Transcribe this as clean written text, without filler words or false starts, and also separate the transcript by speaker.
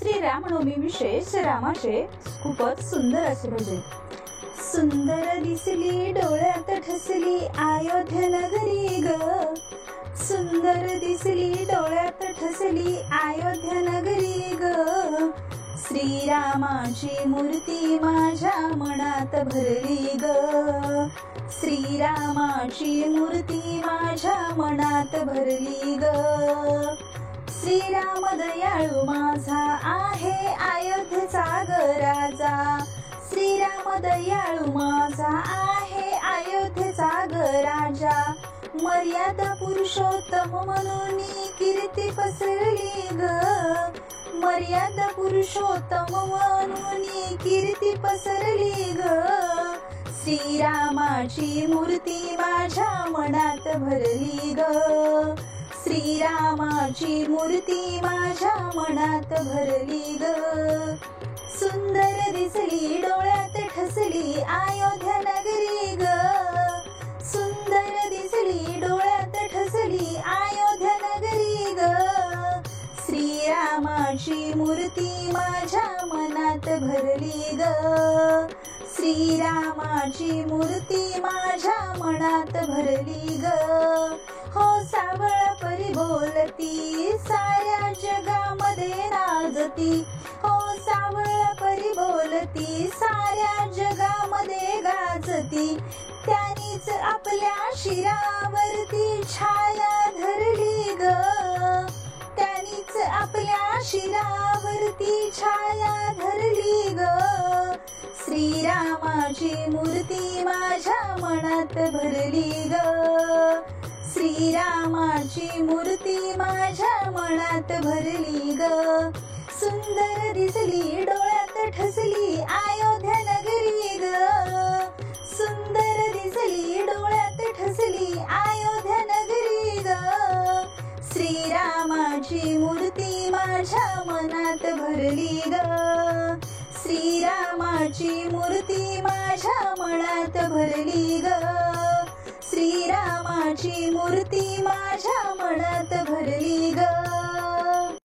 Speaker 1: श्रीरामनवमी विशेष रामाचे खूपच सुंदर असे भजन। सुंदर दिसली डोळ्यात ठसली अयोध्या नगरी ग, सुंदर दिसली डोळ्यात ठसली अयोध्या नगरी ग, श्रीरामाची मूर्ती माझ्या मनात भरली ग, श्रीरामाची मूर्ती माझ्या मनात भरली ग, श्रीराम दयाळू माझा आहे अयोध्येचा ग राजा, श्रीराम दयाळू माझा आहे अयोध्येचा ग राजा, मर्यादा पुरुषोत्तम म्हणून कीर्ती पसरली ग, मर्यादा पुरुषोत्तम म्हणून कीर्ती पसरली ग, श्रीरामाची मूर्ती माझ्या मनात भरली ग, श्रीरामाची मूर्ती माझ्या मनात भरली ग, सुंदर दिसली डोळ्यात ठसली अयोध्या नगरी ग, सुंदर दिसली डोळ्यात ठसली अयोध्या नगरी ग, श्रीरामाची मूर्ती माझ्या मनात भरली ग, श्रीरामाची मूर्ती माझ्या मनात भरली ग, हो सावळ परी बोलती साऱ्या जगामध्ये राजती, हो सावळ परी बोलती साऱ्या जगामध्ये गाजती, त्यानीच आपल्या शिरावरती छाया धरली ग, त्यानीच आपल्या शिरावरती छाया धरली ग, श्रीरामाची मूर्ती माझ्या मनात भरली ग, श्रीरामाची मूर्ती माझ्या मनात भरली ग, सुंदर दिसली डोळ्यात ठसली अयोध्या नगरी ग, सुंदर दिसली डोळ्यात ठसली अयोध्या नगरी ग, श्रीरामाची मूर्ती माझ्या मनात भरली ग, श्रीरामाची मूर्ती माझ्या मनात भरली ग, श्रीरामाची मूर्ती माझ्या मनात